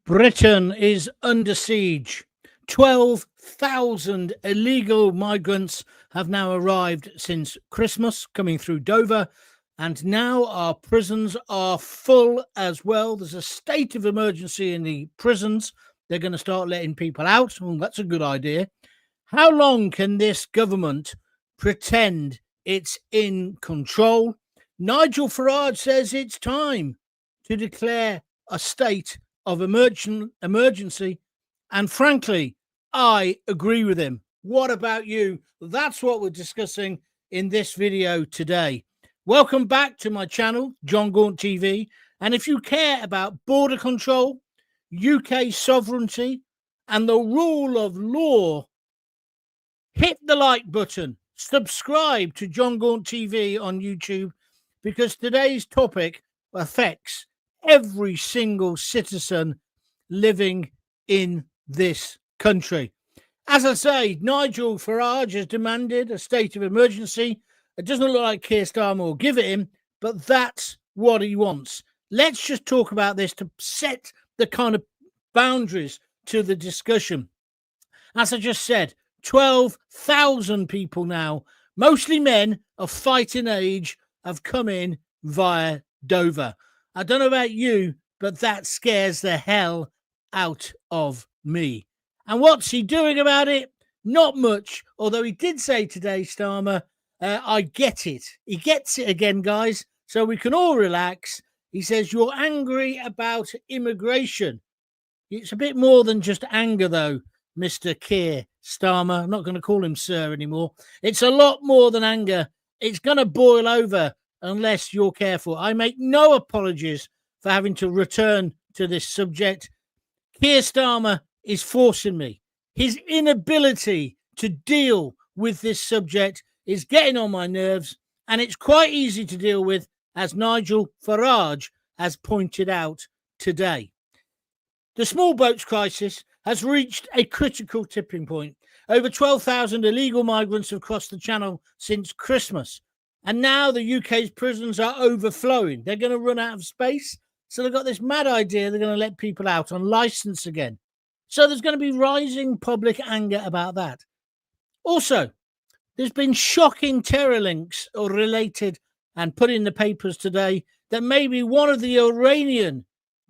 Britain is under siege. 12,000 illegal migrants have now arrived since Christmas, coming through Dover, and now our prisons are full as well. There's a state of emergency in the prisons. They're going to start letting people out. Oh, that's a good idea. How long can this government pretend it's in control? Nigel Farage says it's time to declare a state of emergency. And frankly, I agree with him. What about you? That's what we're discussing in this video today. Welcome back to my channel, John Gaunt TV. And if you care about border control, UK sovereignty, and the rule of law, hit the like button, subscribe to John Gaunt TV on YouTube, because today's topic affects every single citizen living in this country. As I say, Nigel Farage has demanded a state of emergency. It doesn't look like Keir Starmer will give it him, but that's what he wants. Let's just talk about this to set the kind of boundaries to the discussion. As I just said, 12,000 people now, mostly men of fighting age, have come in via Dover. I don't know about you, but that scares the hell out of me. And what's he doing about it? Not much, although he did say today, Starmer, I get it. He gets it again, guys, so we can all relax. He says, you're angry about immigration. It's a bit more than just anger, though, Mr. Keir Starmer. I'm not going to call him sir anymore. It's a lot more than anger. It's going to boil over unless you're careful. I make no apologies for having to return to this subject. Keir Starmer is forcing me. His inability to deal with this subject is getting on my nerves, and it's quite easy to deal with, as Nigel Farage has pointed out today. The small boats crisis has reached a critical tipping point. Over 12,000 illegal migrants have crossed the Channel since Christmas. And now the UK's prisons are overflowing. They're going to run out of space. So they've got this mad idea they're going to let people out on license again. So there's going to be rising public anger about that. Also, there's been shocking terror links or related and put in the papers today that maybe one of the Iranian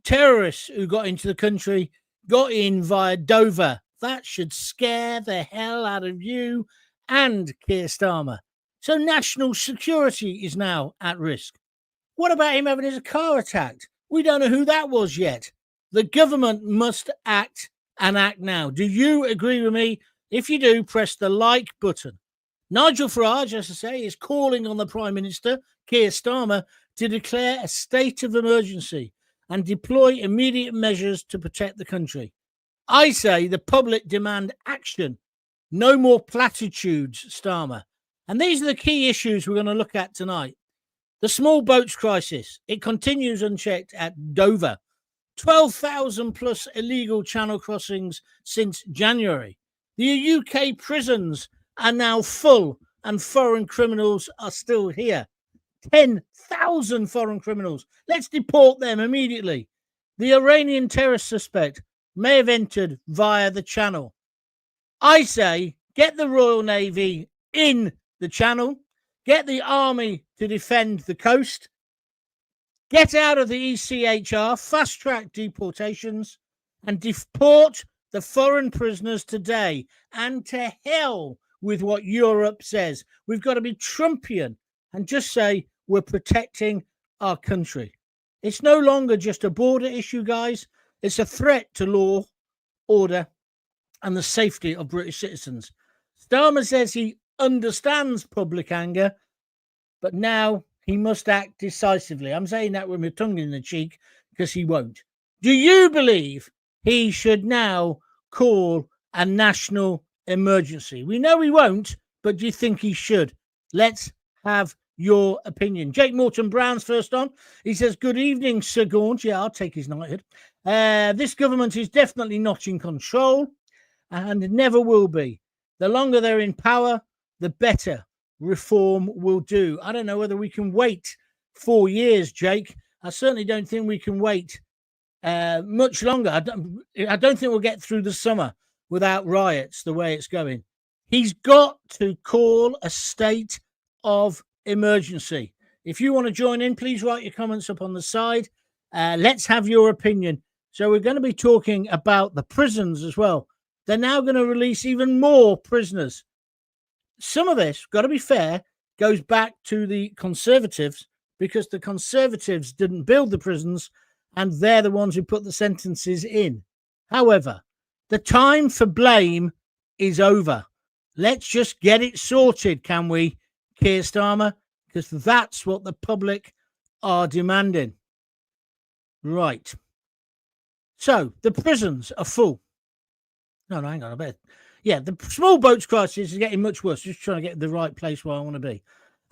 terrorists who got into the country got in via Dover. That should scare the hell out of you and Keir Starmer. So national security is now at risk. What about him having his car attacked? We don't know who that was yet. The government must act and act now. Do you agree with me? If you do, press the like button. Nigel Farage, as I say, is calling on the Prime Minister, Keir Starmer, to declare a state of emergency and deploy immediate measures to protect the country. I say the public demand action. No more platitudes, Starmer. And these are the key issues we're going to look at tonight. The small boats crisis. It continues unchecked at Dover. 12,000 plus illegal channel crossings since January. The UK prisons are now full and foreign criminals are still here. 10,000 foreign criminals. Let's deport them immediately. The Iranian terrorist suspect may have entered via the Channel. I say get the Royal Navy in the Channel, get the army to defend the coast, get out of the ECHR, fast-track deportations, and deport the foreign prisoners today. And to hell with what Europe says. We've got to be Trumpian and just say we're protecting our country. It's no longer just a border issue, guys. It's a threat to law, order, and the safety of British citizens. Starmer says he understands public anger, but now he must act decisively. I'm saying that with my tongue in the cheek because he won't. Do you believe he should now call a national emergency? We know he won't, but do you think he should? Let's have your opinion. Jake Morton Brown's first on. He says, good evening, Sir Gaunt. Yeah, I'll take his knighthood. This government is definitely not in control and never will be. The longer they're in power, the better reform will do. I don't know whether we can wait 4 years, Jake. I certainly don't think we can wait much longer. I don't think we'll get through the summer without riots the way it's going. He's got to call a state of emergency. If you want to join in, please write your comments up on the side. Let's have your opinion. So we're going to be talking about the prisons as well. They're now going to release even more prisoners. Some of this, got to be fair, goes back to the Conservatives, because the Conservatives didn't build the prisons and they're the ones who put the sentences in. However, the time for blame is over. Let's just get it sorted, can we, Keir Starmer? Because that's what the public are demanding. Right. So the prisons are full. No, hang on a bit. Yeah, the small boats crisis is getting much worse. Just trying to get to the right place where I want to be.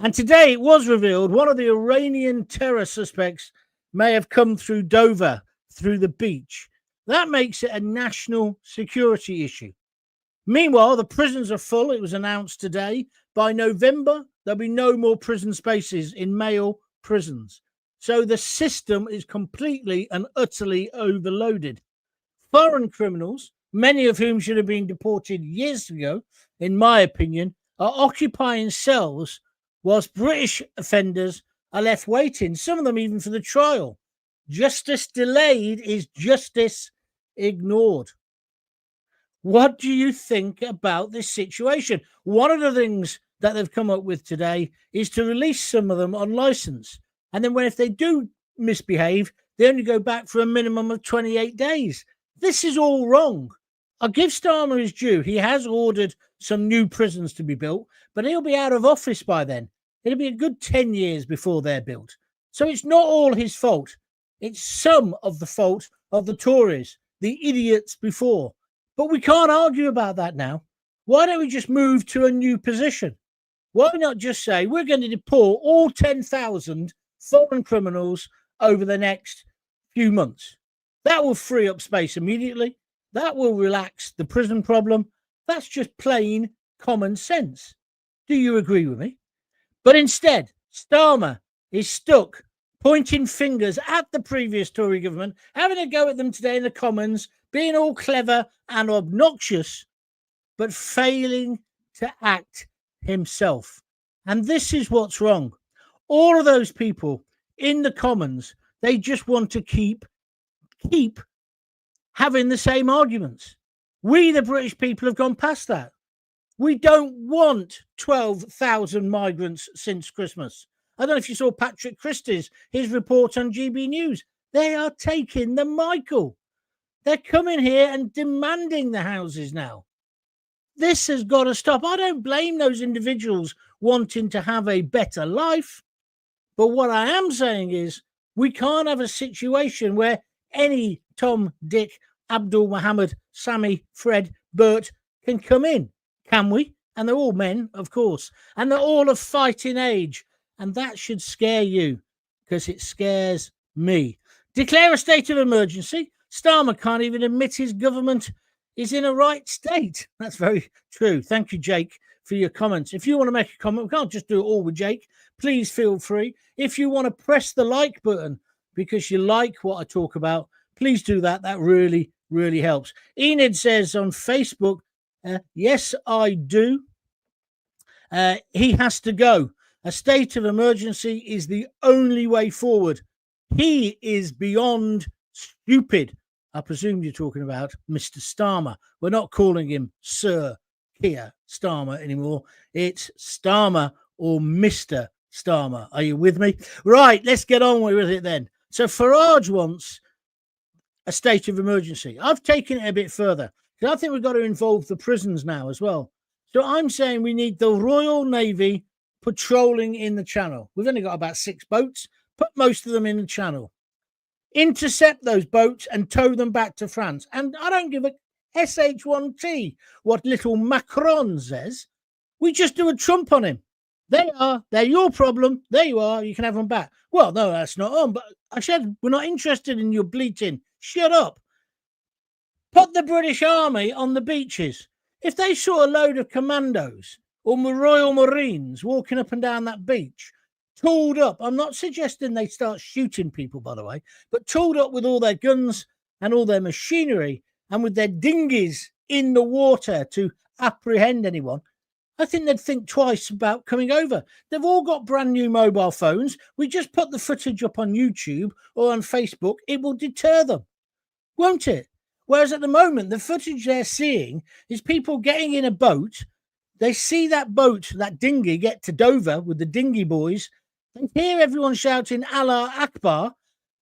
And today it was revealed one of the Iranian terror suspects may have come through Dover, through the beach. That makes it a national security issue. Meanwhile, the prisons are full. It was announced today. By November, there'll be no more prison spaces in male prisons. So the system is completely and utterly overloaded. Foreign criminals, many of whom should have been deported years ago, in my opinion, are occupying cells whilst British offenders are left waiting, some of them even for the trial. Justice delayed is justice ignored. What do you think about this situation? One of the things that they've come up with today is to release some of them on license. And then if they do misbehave, they only go back for a minimum of 28 days. This is all wrong. I'll give Starmer his due. He has ordered some new prisons to be built, but he'll be out of office by then. It'll be a good 10 years before they're built. So it's not all his fault. It's some of the fault of the Tories, the idiots before. But we can't argue about that now. Why don't we just move to a new position? Why not just say we're going to deport all 10,000 foreign criminals over the next few months? That will free up space immediately. That will relax the prison problem. That's just plain common sense. Do you agree with me? But instead, Starmer is stuck pointing fingers at the previous Tory government, having a go at them today in the Commons, being all clever and obnoxious, but failing to act himself. And this is what's wrong. All of those people in the Commons, they just want to keep having the same arguments. We, the British people, have gone past that. We don't want 12,000 migrants since Christmas. I don't know if you saw Patrick Christie's, his report on GB News. They are taking the Michael. They're coming here and demanding the houses now. This has got to stop. I don't blame those individuals wanting to have a better life. But what I am saying is we can't have a situation where any Tom, Dick, Abdul, Mohammed, Sammy, Fred, Bert can come in. Can we? And they're all men, of course. And they're all of fighting age. And that should scare you, because it scares me. Declare a state of emergency. Starmer can't even admit his government is in a right state. That's very true. Thank you, Jake, for your comments. If you want to make a comment, we can't just do it all with Jake. Please feel free. If you want to press the like button because you like what I talk about, please do that. That really, really helps. Enid says on Facebook, yes, I do. He has to go. A state of emergency is the only way forward. He is beyond stupid. I presume you're talking about Mr. Starmer. We're not calling him Sir Keir Starmer anymore. It's Starmer or Mr. Starmer. Are you with me? Right, let's get on with it then. So Farage wants a state of emergency. I've taken it a bit further because I think we've got to involve the prisons now as well. So I'm saying we need the Royal Navy patrolling in the Channel. We've only got about 6 boats. Put most of them in the Channel. Intercept those boats and tow them back to France. And I don't give a SH1T what little Macron says. We just do a Trump on him. They're your problem. There you are. You can have them back. Well, no, that's not on. But I said, we're not interested in your bleating. Shut up. Put the British Army on the beaches. If they saw a load of commandos or Royal Marines walking up and down that beach, tooled up. I'm not suggesting they start shooting people, by the way, but tooled up with all their guns and all their machinery and with their dinghies in the water to apprehend anyone, I think they'd think twice about coming over. They've all got brand new mobile phones. We just put the footage up on YouTube or on Facebook. It will deter them, won't it? Whereas at the moment, the footage they're seeing is people getting in a boat. They see that boat, that dinghy, get to Dover with the dinghy boys. They hear everyone shouting Allah Akbar,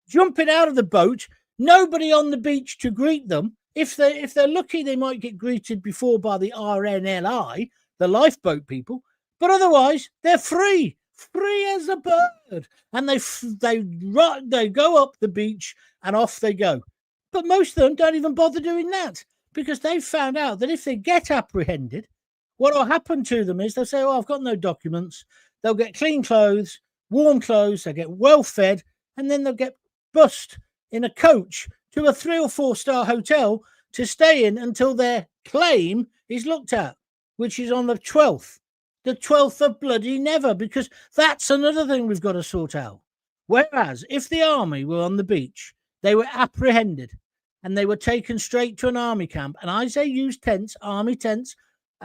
jumping out of the boat, nobody on the beach to greet them. If they're lucky, they might get greeted before by the RNLI, the lifeboat people, but otherwise they're free as a bird, and they go up the beach and off they go. But most of them don't even bother doing that because they've found out that if they get apprehended, what will happen to them is they'll say, "Oh, I've got no documents." They'll get clean clothes, warm clothes, they get well fed, and then they'll get bussed in a coach to a 3 or 4 star hotel to stay in until their claim is looked at, which is on the 12th of bloody never, because that's another thing we've got to sort out. Whereas if the army were on the beach, they were apprehended and they were taken straight to an army camp, and I say use tents, army tents.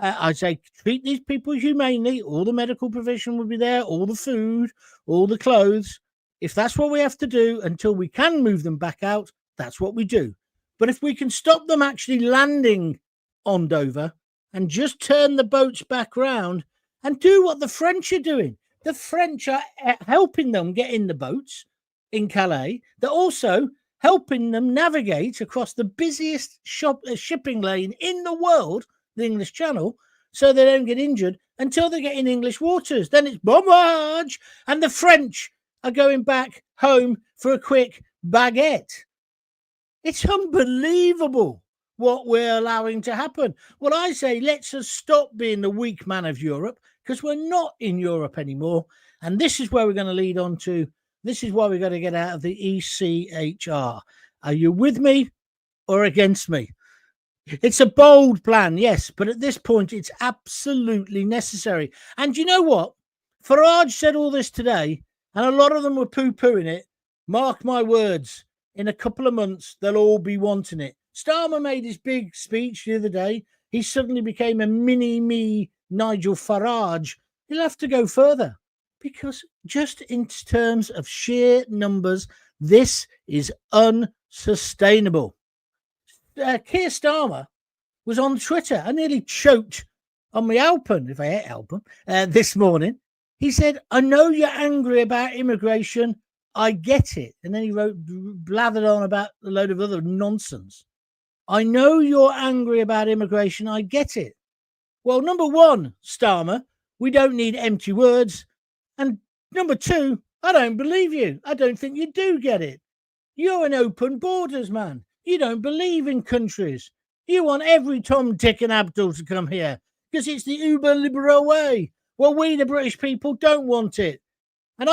I say treat these people humanely. All the medical provision would be there, all the food, all the clothes. If that's what we have to do until we can move them back out, that's what we do. But if we can stop them actually landing on Dover and just turn the boats back round and do what the French are doing. The French are helping them get in the boats in Calais. They're also helping them navigate across the busiest shipping lane in the world, the English Channel, so they don't get injured until they get in English waters. Then it's bon voyage, and the French are going back home for a quick baguette. It's unbelievable what we're allowing to happen. Well, I say let's just stop being the weak man of Europe, because we're not in Europe anymore. And this is where we're going to lead on to. This is why we've got to get out of the ECHR. Are you with me or against me? It's a bold plan, yes, but at this point, it's absolutely necessary. And you know what? Farage said all this today, and a lot of them were poo-pooing it. Mark my words, in a couple of months, they'll all be wanting it. Starmer made his big speech the other day. He suddenly became a mini-me Nigel Farage. He'll have to go further, because just in terms of sheer numbers, this is unsustainable. Keir Starmer was on Twitter. I nearly choked on my Alpen, if I ate Alpen, this morning. He said, "I know you're angry about immigration. I get it." And then he blathered on about a load of other nonsense. I know you're angry about immigration. I get it. Well, number one, Starmer, we don't need empty words. And number two, I don't believe you. I don't think you do get it. You're an open borders man. You don't believe in countries. You want every Tom, Dick and Abdul to come here because it's the uber liberal way. Well, we, the British people, don't want it. And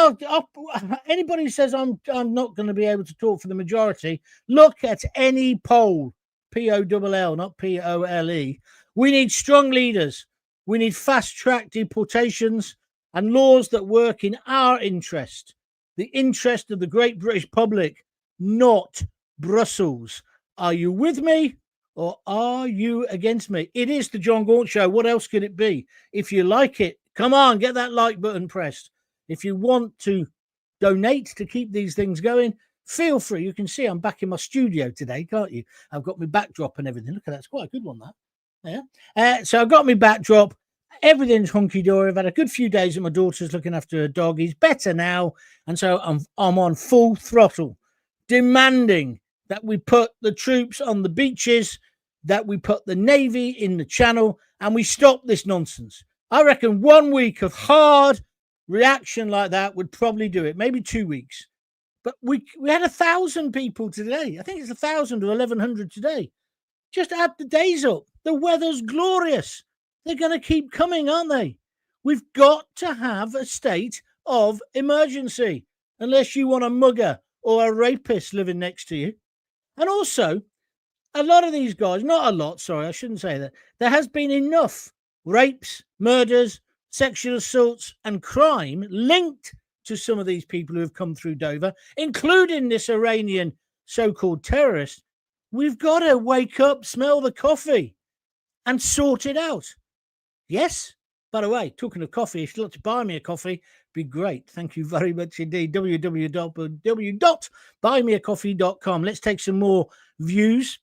anybody who says I'm not going to be able to talk for the majority, look at any poll, P-O-L-L, not P-O-L-E. We need strong leaders. We need fast-track deportations and laws that work in our interest, the interest of the great British public, not Brussels. Are you with me or are you against me? It is the John Gaunt Show. What else could it be? If you like it, come on, get that like button pressed. If you want to donate to keep these things going, feel free. You can see I'm back in my studio today, can't you? I've got my backdrop and everything. Look at that. It's quite a good one, that. Yeah. So I've got my backdrop. Everything's hunky-dory. I've had a good few days at my daughter's looking after her dog. He's better now. And so I'm on full throttle, demanding that we put the troops on the beaches, that we put the Navy in the Channel, and we stop this nonsense. I reckon 1 week of hard reaction like that would probably do it, maybe 2 weeks. But we had 1,000 people today. I think it's 1,000 or 1,100 today. Just add the days up. The weather's glorious. They're going to keep coming, aren't they? We've got to have a state of emergency, unless you want a mugger or a rapist living next to you. And also, a lot of these guys, not a lot, sorry, I shouldn't say that. There has been enough rapes, murders, sexual assaults and crime linked to some of these people who have come through Dover, including this Iranian so-called terrorist. We've got to wake up, smell the coffee, and sort it out. Yes? By the way, talking of coffee, if you'd like to buy me a coffee, be great. Thank you very much indeed. www.buymeacoffee.com. Let's take some more views.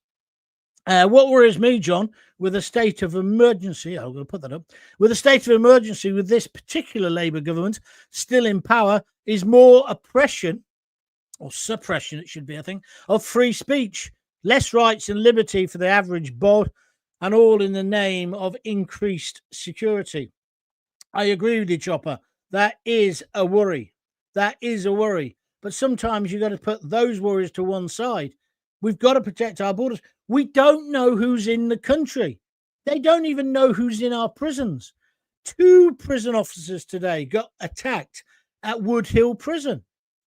What worries me, John, with a state of emergency, I'm going to put that up, with a state of emergency with this particular Labour government still in power is more oppression, or suppression it should be, I think, of free speech, less rights and liberty for the average bod, and all in the name of increased security. I agree with you, Chopper. That is a worry. That is a worry. But sometimes you've got to put those worries to one side. We've got to protect our borders. We don't know who's in the country. They don't even know who's in our prisons. 2 prison officers today got attacked at Wood Hill Prison.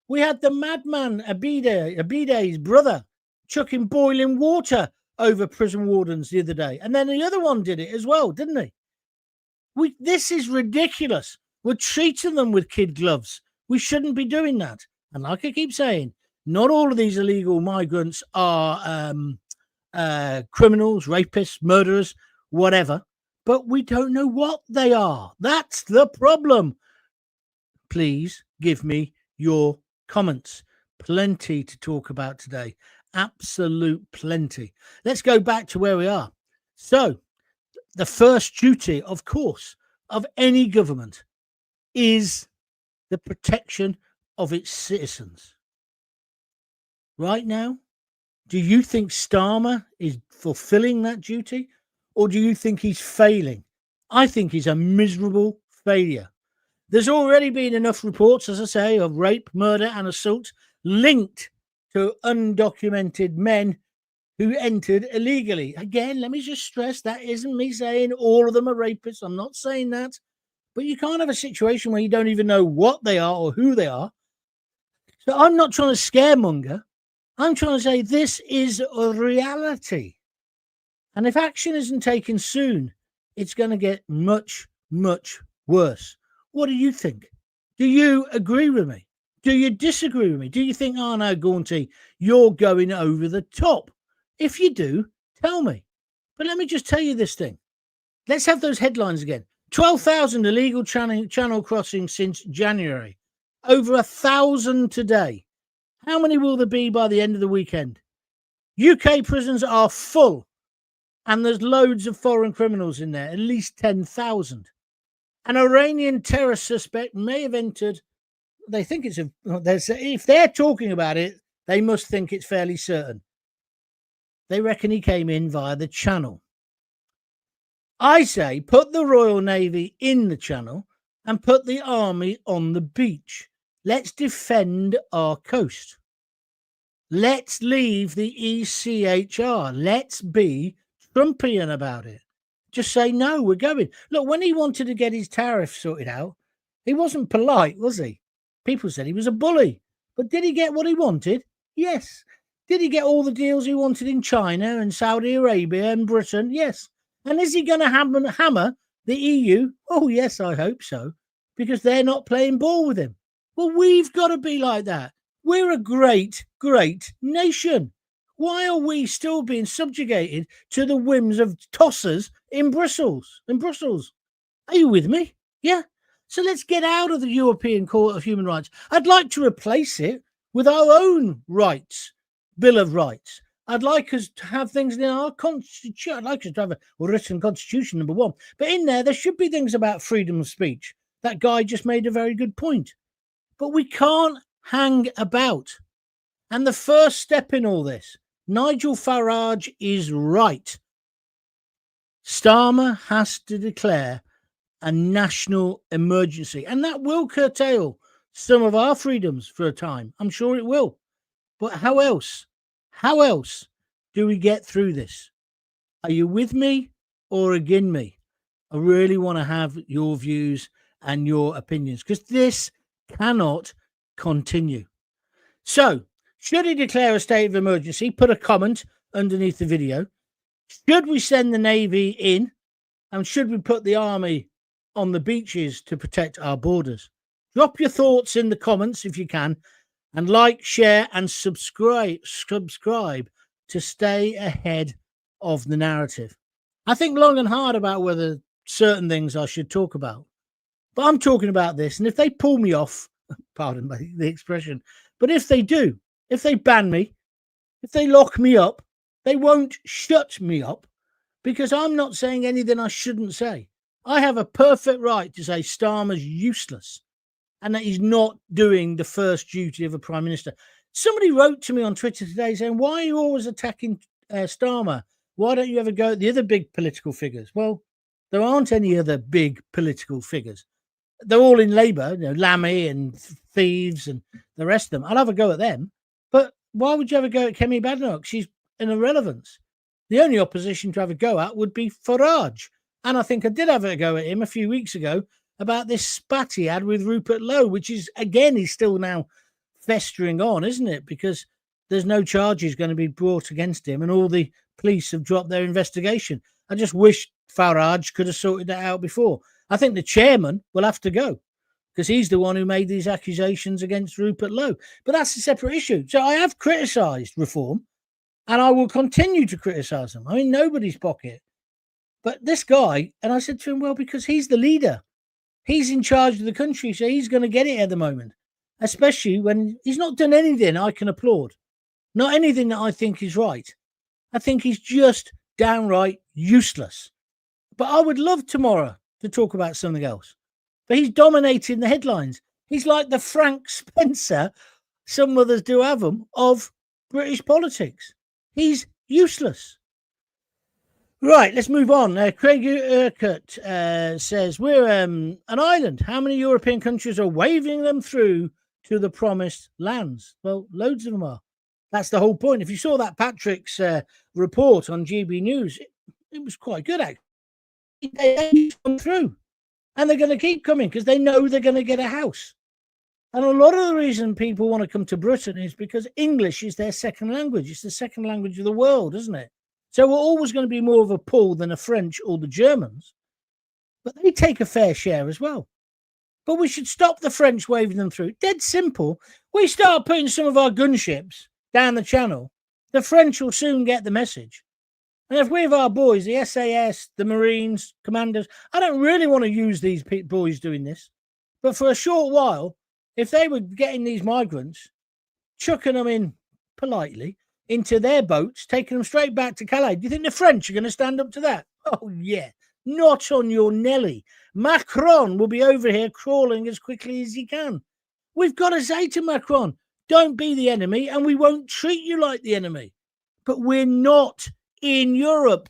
We had the madman Abide's brother chucking boiling water over prison wardens the other day. And then the other one did it as well, didn't he? This is ridiculous. We're treating them with kid gloves. We shouldn't be doing that. And like I keep saying, not all of these illegal migrants are criminals, rapists, murderers, whatever. But we don't know what they are. That's the problem. Please give me your comments. Plenty to talk about today. Absolute plenty. Let's go back to where we are. So, the first duty, of course, of any government is the protection of its citizens. Right now, do you think Starmer is fulfilling that duty, or do you think he's failing? I think he's a miserable failure. There's already been enough reports, as I say, of rape, murder and assault linked to undocumented men who entered illegally. Again, let me just stress, that isn't me saying all of them are rapists. I'm not saying that. But you can't have a situation where you don't even know what they are or who they are. So I'm not trying to scaremonger. I'm trying to say this is a reality. And if action isn't taken soon, it's going to get much, much worse. What do you think? Do you agree with me? Do you disagree with me? Do you think, oh no, Gaunty, you're going over the top? If you do, tell me. But let me just tell you this thing. Let's have those headlines again. 12,000 illegal channel crossings since January. Over 1,000 today. How many will there be by the end of the weekend? UK prisons are full. And there's loads of foreign criminals in there. At least 10,000. An Iranian terror suspect may have entered. They think it's if they're talking about it, they must think it's fairly certain. They reckon he came in via the channel. I say put the Royal Navy in the channel and put the army on the beach. Let's defend our coast. Let's leave the ECHR. Let's be Trumpian about it. Just say, no, we're going. Look, when he wanted to get his tariff sorted out, he wasn't polite, was he? People said he was a bully. But did he get what he wanted? Yes. Did he get all the deals he wanted in China and Saudi Arabia and Britain? Yes. And is he going to hammer the EU? Oh, yes, I hope so. Because they're not playing ball with him. Well, we've got to be like that. We're a great, great nation. Why are we still being subjugated to the whims of tossers in Brussels? Are you with me? Yeah. So let's get out of the European Court of Human Rights. I'd like to replace it with our own rights, Bill of Rights. I'd like us to have things in our constitution. I'd like us to have a written constitution, number one. But in there should be things about freedom of speech. That guy just made a very good point. But we can't hang about. And the first step in all this, Nigel Farage is right. Starmer has to declare a national emergency. And that will curtail some of our freedoms for a time. I'm sure it will. But how else? How else do we get through this? Are you with me or against me? I really want to have your views and your opinions because this cannot continue. So, should he declare a state of emergency? Put a comment underneath the video. Should we send the Navy in? And should we put the army on the beaches to protect our borders? Drop your thoughts in the comments if you can, and like, share, and subscribe to stay ahead of the narrative. I think long and hard about whether certain things I should talk about, but I'm talking about this. And if they pull me off, pardon the expression, but if they do, if they ban me, if they lock me up, they won't shut me up, because I'm not saying anything I shouldn't say. I have a perfect right to say Starmer's useless and that he's not doing the first duty of a Prime Minister. Somebody wrote to me on Twitter today saying, why are you always attacking Starmer? Why don't you ever go at the other big political figures? Well, there aren't any other big political figures. They're all in Labour, Lammy and Thieves and the rest of them. I'll have a go at them. But why would you ever go at Kemi Badenoch? She's an irrelevance. The only opposition to have a go at would be Farage. And I think I did have a go at him a few weeks ago about this spat he had with Rupert Lowe, which is, again, he's still now festering on, isn't it? Because there's no charges going to be brought against him and all the police have dropped their investigation. I just wish Farage could have sorted that out before. I think the chairman will have to go because he's the one who made these accusations against Rupert Lowe. But that's a separate issue. So I have criticised reform and I will continue to criticise them. I'm in nobody's pocket. But this guy, and I said to him, well, because he's the leader. He's in charge of the country, so he's going to get it at the moment, especially when he's not done anything I can applaud. Not anything that I think is right. I think he's just downright useless. But I would love tomorrow to talk about something else. But he's dominating the headlines. He's like the Frank Spencer, some others do have him, of British politics. He's useless. Right, let's move on. Craig Urquhart says, we're an island. How many European countries are waving them through to the promised lands? Well, loads of them are. That's the whole point. If you saw that Patrick's report on GB News, it was quite good, actually. They come through. And they're going to keep coming because they know they're going to get a house. And a lot of the reason people want to come to Britain is because English is their second language. It's the second language of the world, isn't it? So we're always going to be more of a pull than the French or the Germans. But they take a fair share as well. But we should stop the French waving them through. Dead simple. We start putting some of our gunships down the channel, the French will soon get the message. And if we have our boys, the SAS, the Marines, commanders, I don't really want to use these boys doing this. But for a short while, if they were getting these migrants, chucking them in politely, into their boats, taking them straight back to Calais. Do you think the French are going to stand up to that? Oh, yeah. Not on your Nelly. Macron will be over here crawling as quickly as he can. We've got to say to Macron, don't be the enemy and we won't treat you like the enemy. But we're not in Europe.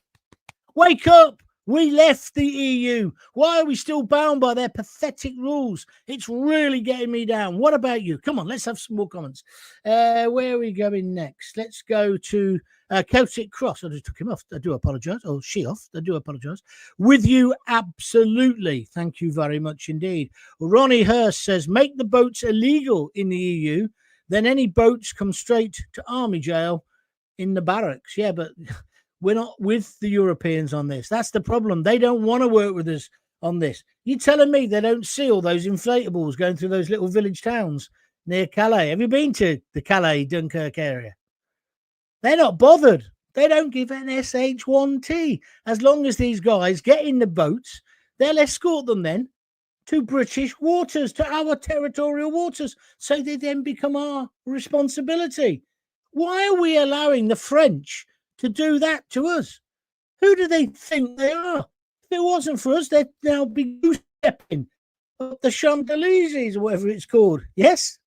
Wake up. We left the EU. Why are we still bound by their pathetic rules? It's really getting me down. What about you? Come on, let's have some more comments. Where are we going next? Let's go to Celtic Cross. I just took him off. I do apologise. Oh, she off. I do apologise. With you, absolutely. Thank you very much indeed. Ronnie Hurst says, make the boats illegal in the EU. Then any boats come straight to army jail in the barracks. Yeah, but... we're not with the Europeans on this. That's the problem. They don't want to work with us on this. You telling me they don't see all those inflatables going through those little village towns near Calais? Have you been to the Calais, Dunkirk area? They're not bothered. They don't give an SH1T. As long as these guys get in the boats, they'll escort them then to British waters, to our territorial waters. So they then become our responsibility. Why are we allowing the French to do that to us? Who do they think they are? If it wasn't for us, they'd now be stepping up the Champs-Élysées or whatever it's called. Yes?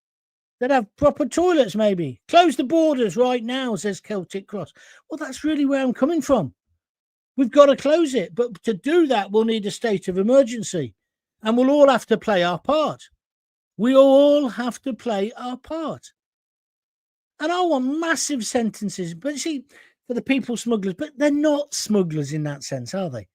They'd have proper toilets, maybe. Close the borders right now, says Celtic Cross. Well, that's really where I'm coming from. We've got to close it. But to do that, we'll need a state of emergency. And we'll all have to play our part. We all have to play our part. And I want massive sentences. But see, for the people smugglers, but they're not smugglers in that sense, are they?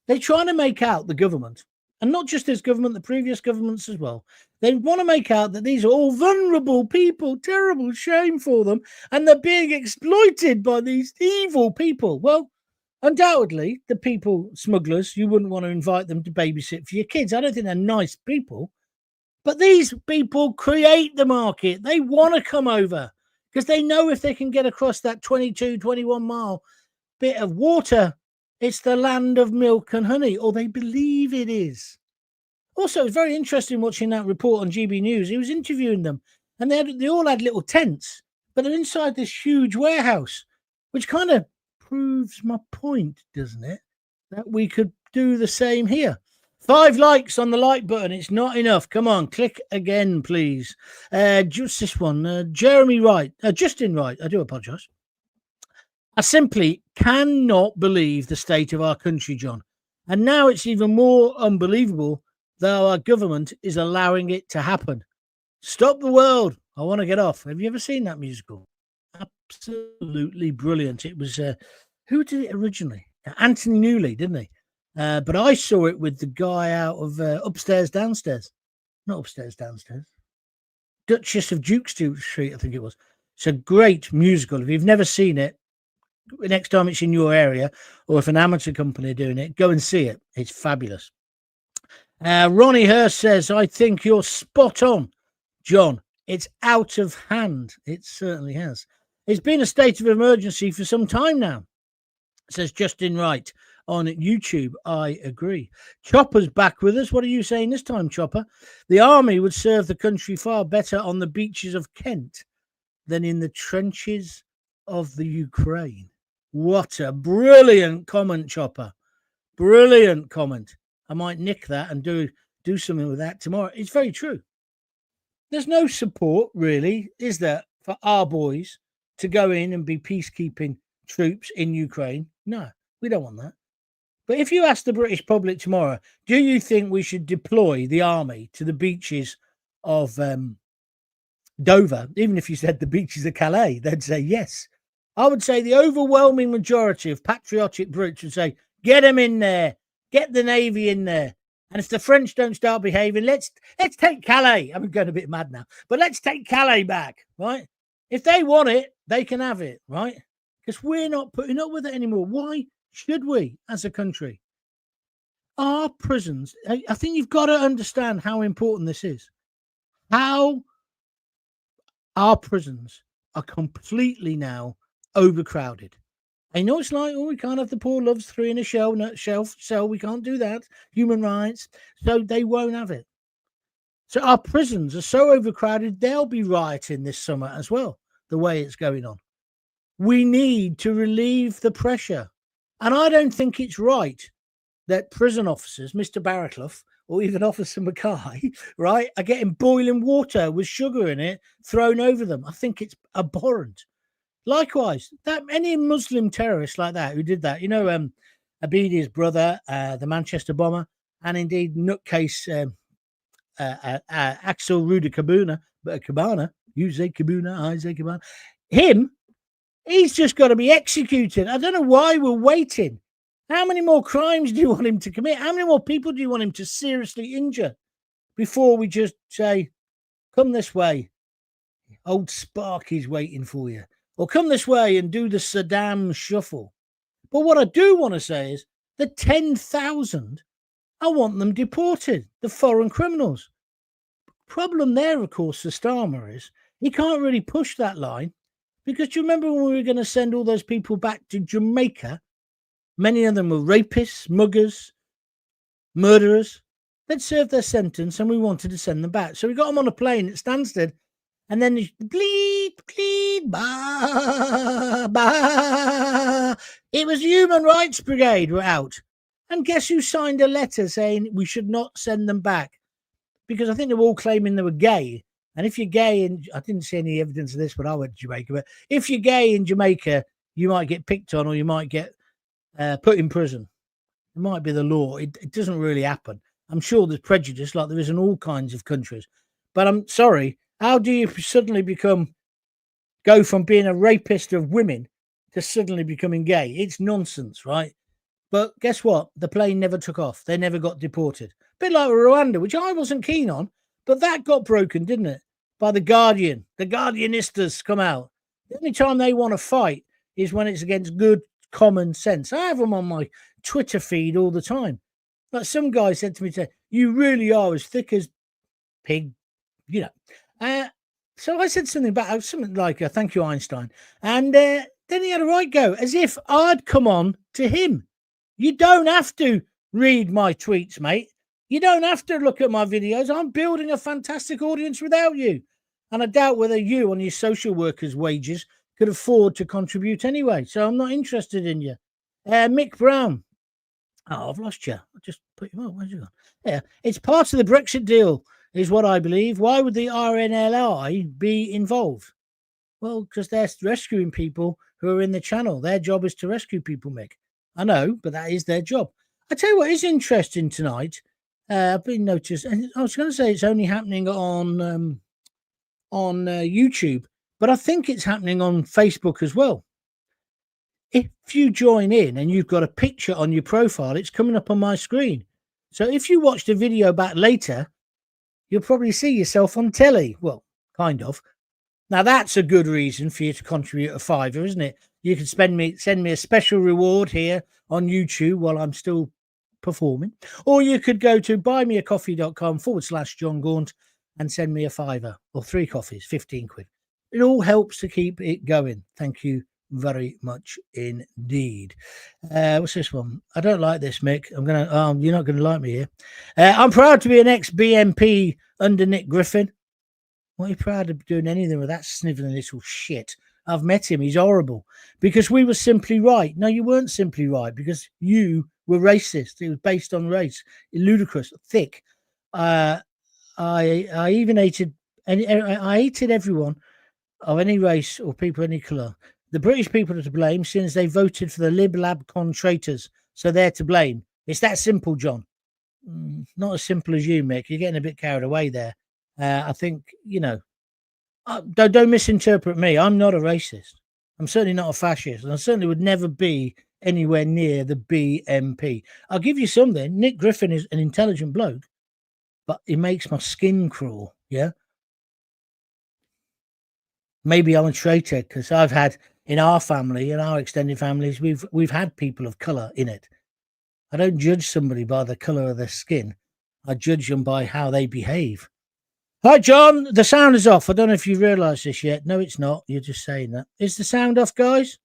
They're trying to make out the government, and not just this government, the previous governments as well. They want to make out that these are all vulnerable people, terrible shame for them, and they're being exploited by these evil people. Well, undoubtedly, the people, smugglers, you wouldn't want to invite them to babysit for your kids. I don't think they're nice people, But these people create the market. They want to come over because they know if they can get across that 22, 21 mile bit of water, it's the land of milk and honey, or they believe it is. Also, it's very interesting watching that report on GB News. He was interviewing them, and they all had little tents, but they're inside this huge warehouse, which kind of proves my point, doesn't it? That we could do the same here. 5 likes on the like button. It's not enough. Come on, click again, please. Just this one. Jeremy Wright. Justin Wright. I do apologise. I simply cannot believe the state of our country, John. And now it's even more unbelievable that our government is allowing it to happen. Stop the world. I want to get off. Have you ever seen that musical? Absolutely brilliant. It was, who did it originally? Anthony Newley, didn't he? But I saw it with the guy out of Upstairs, Downstairs. Not Upstairs, Downstairs. Duchess of Duke Street, I think it was. It's a great musical. If you've never seen it, next time it's in your area, or if an amateur company are doing it, go and see it. It's fabulous. Ronnie Hurst says, I think you're spot on, John. It's out of hand. It certainly has. It's been a state of emergency for some time now, says Justin Wright on YouTube. I agree. Chopper's back with us. What are you saying this time, Chopper? The army would serve the country far better on the beaches of Kent than in the trenches of the Ukraine. What a brilliant comment, Chopper. Brilliant comment. I might nick that and do something with that tomorrow. It's very true. There's no support, really, is there, for our boys to go in and be peacekeeping troops in Ukraine? No, we don't want that. But if you ask the British public tomorrow, do you think we should deploy the army to the beaches of Dover? Even if you said the beaches of Calais, they'd say yes. I would say the overwhelming majority of patriotic Brits would say, get them in there, get the Navy in there. And if the French don't start behaving, let's take Calais. I'm going a bit mad now, but let's take Calais back, right? If they want it, they can have it, right? Because we're not putting up with it anymore. Why should we as a country? Our prisons, I think you've got to understand how important this is. How our prisons are completely now overcrowded. I know it's like, oh, we can't have the poor loves 3 in a shelf, we can't do that. Human rights. So they won't have it. So our prisons are so overcrowded, they'll be rioting this summer as well, the way it's going on. We need to relieve the pressure. And I don't think it's right that prison officers, Mr. Barraclough, or even Officer Mackay, right, are getting boiling water with sugar in it thrown over them. I think it's abhorrent. Likewise, that any Muslim terrorists like that who did that, you know, Abidi's brother, the Manchester bomber, and indeed nutcase Axel Ruda Cabana, you say Cabuna, I say Cabana, he's just got to be executed. I don't know why we're waiting. How many more crimes do you want him to commit? How many more people do you want him to seriously injure before we just say, come this way, old Sparky's waiting for you, or come this way and do the Saddam shuffle? But what I do want to say is the 10,000, I want them deported, the foreign criminals. Problem there, of course, for Starmer is he can't really push that line, because do you remember when we were going to send all those people back to Jamaica? Many of them were rapists, muggers, murderers. They'd served their sentence and we wanted to send them back. So we got them on a plane at Stansted, and then bleed, bah, bah. It was Human Rights Brigade were out. And guess who signed a letter saying we should not send them back? Because I think they were all claiming they were gay. And if you're gay, and I didn't see any evidence of this when I went to Jamaica, but if you're gay in Jamaica, you might get picked on or you might get put in prison. It might be the law. It doesn't really happen. I'm sure there's prejudice like there is in all kinds of countries. But I'm sorry, how do you suddenly go from being a rapist of women to suddenly becoming gay? It's nonsense, right? But guess what? The plane never took off. They never got deported. A bit like Rwanda, which I wasn't keen on, but that got broken, didn't it? By the Guardian. The Guardianistas come out. The only time they want to fight is when it's against good common sense. I have them on my Twitter feed all the time. Like some guy said to me today, you really are as thick as pig you know. So I said something about something like, thank you, Einstein. And then he had a right go, as if I'd come on to him. You don't have to read my tweets, mate. You don't have to look at my videos. I'm building a fantastic audience without you. And I doubt whether you, on your social workers' wages, could afford to contribute anyway. So I'm not interested in you. Mick Brown. Oh, I've lost you. I just put you on. Where's you gone? Yeah, it's part of the Brexit deal, is what I believe. Why would the RNLI be involved? Well, because they're rescuing people who are in the channel. Their job is to rescue people, Mick. I know, but that is their job. I tell you what is interesting tonight. I've been noticed, and I was going to say it's only happening on YouTube, but I think it's happening on Facebook as well. If you join in and you've got a picture on your profile, it's coming up on my screen. So if you watch the video back later, you'll probably see yourself on telly. Well, kind of. Now, that's a good reason for you to contribute a $5, isn't it? You can send me a special reward here on YouTube while I'm still performing. Or you could go to buymeacoffee.com/John Gaunt and send me a $5 or 3 coffees, 15 quid. It all helps to keep it going. Thank you very much indeed. What's this one? I don't like this, Mick. You're not gonna like me here. I'm proud to be an ex-BNP under Nick Griffin. What are you proud of doing anything with that snivelling little shit? I've met him. He's horrible because we were simply right. No, you weren't simply right because you were racist. It was based on race. Ludicrous, thick. I even hated I hated everyone of any race or people of any colour. The British people are to blame since they voted for the Lib Lab con traitors. So they're to blame. It's that simple, John. Not as simple as you, Mick. You're getting a bit carried away there. I think, don't misinterpret me. I'm not a racist. I'm certainly not a fascist. And I certainly would never be anywhere near the BNP. I'll give you something. Nick Griffin is an intelligent bloke, but he makes my skin crawl. Yeah. Maybe I'm a traitor because I've had in our family, in our extended families, we've had people of colour in it. I don't judge somebody by the colour of their skin. I judge them by how they behave. Hi, John. The sound is off. I don't know if you realise this yet. No, it's not. You're just saying that. Is the sound off, guys?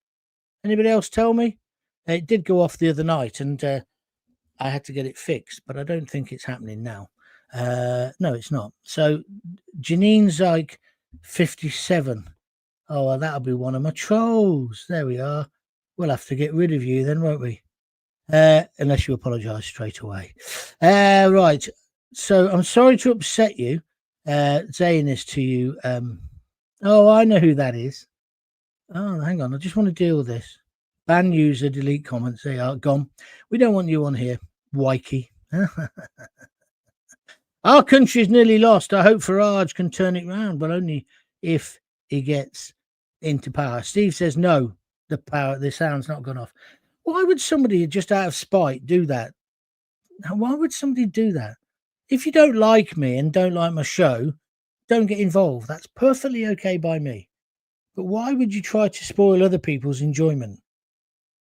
Anybody else tell me? It did go off the other night, and I had to get it fixed, but I don't think it's happening now. No, it's not. So Janine's like 57. Oh, well, that'll be one of my trolls. There we are. We'll have to get rid of you then, won't we? Unless you apologise straight away. Right. So I'm sorry to upset you, saying this to you. Oh, I know who that is. Oh, hang on. I just want to deal with this. Ban user, delete comments. They are gone. We don't want you on here, Wikey. Our country's nearly lost. I hope Farage can turn it round, but only if he gets into power. Steve says no. The sound's not gone off. Why would somebody just out of spite do that? Why would somebody do that? If you don't like me and don't like my show, don't get involved. That's perfectly okay by me. But why would you try to spoil other people's enjoyment?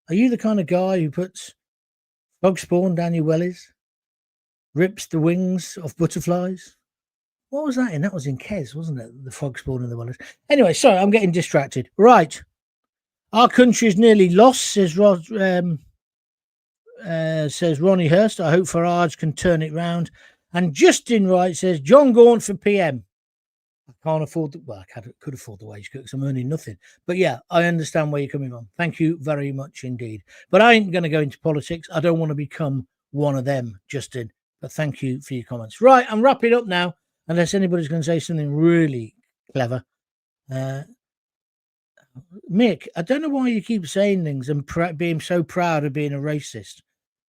Are you the kind of guy who puts frog spawn down your wellies? Rips the wings off butterflies? What was that in? That was in Kes, wasn't it? The frog spawn and the wellies. Anyway, sorry, I'm getting distracted. Right. Our country is nearly lost, says Ronnie Hurst. I hope Farage can turn it round. And Justin Wright says, John Gaunt for PM. I can't afford I could afford the wage cut because I'm earning nothing. But yeah, I understand where you're coming from. Thank you very much indeed. But I ain't going to go into politics. I don't want to become one of them, Justin. But thank you for your comments. Right, I'm wrapping up now, unless anybody's going to say something really clever. Mick, I don't know why you keep saying things and being so proud of being a racist,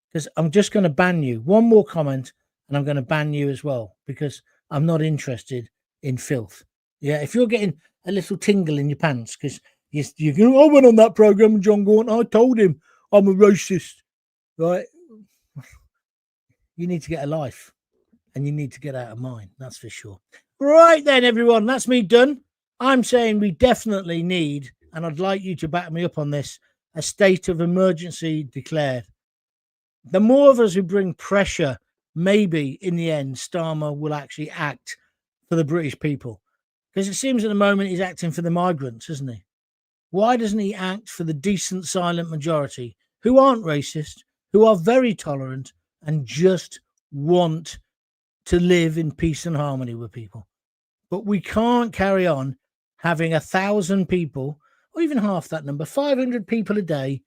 because I'm just going to ban you. One more comment and I'm going to ban you as well, because I'm not interested in filth. Yeah, if you're getting a little tingle in your pants because you go, I went on that program, John Gaunt, I told him I'm a racist, right? You need to get a life and you need to get out of mine. That's for sure. Right then, everyone, that's me done. I'm saying we definitely need, and I'd like you to back me up on this, a state of emergency declared. The more of us who bring pressure, maybe in the end, Starmer will actually act for the British people? Because it seems at the moment he's acting for the migrants, isn't he? Why doesn't he act for the decent, silent majority who aren't racist, who are very tolerant and just want to live in peace and harmony with people? But we can't carry on having 1,000 people, or even half that number, 500 people a day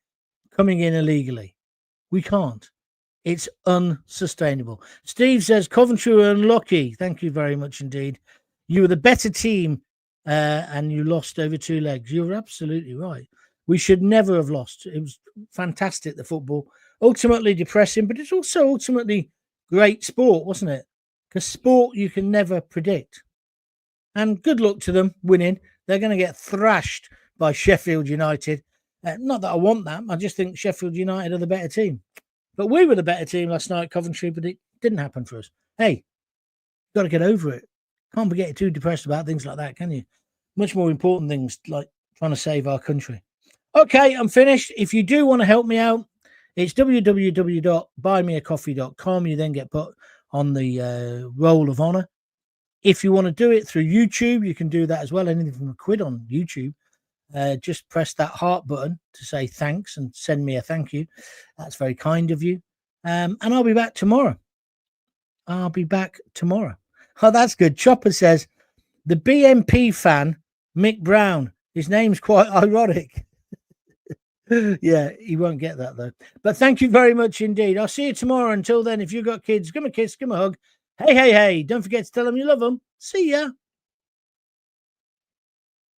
coming in illegally. We can't. It's unsustainable. Steve says, Coventry were unlucky. Thank you very much indeed. You were the better team and you lost over 2 legs. You're absolutely right. We should never have lost. It was fantastic, the football. Ultimately depressing, but it's also ultimately great sport, wasn't it? Because sport you can never predict. And good luck to them winning. They're going to get thrashed by Sheffield United. Not that I want that. I just think Sheffield United are the better team. But we were the better team last night, Coventry, but it didn't happen for us. Hey, got to get over it. Can't be getting too depressed about things like that, can you? Much more important things like trying to save our country. Okay, I'm finished. If you do want to help me out, it's www.buymeacoffee.com. You then get put on the roll of honor. If you want to do it through YouTube, you can do that as well. Anything from £1 on YouTube. Just press that heart button to say thanks and send me a thank you. That's very kind of you. And I'll be back tomorrow. Oh, that's good. Chopper says, the BNP fan, Mick Brown. His name's quite ironic. Yeah, he won't get that, though. But thank you very much indeed. I'll see you tomorrow. Until then, if you've got kids, give them a kiss, give them a hug. Hey, hey, hey. Don't forget to tell them you love them. See ya.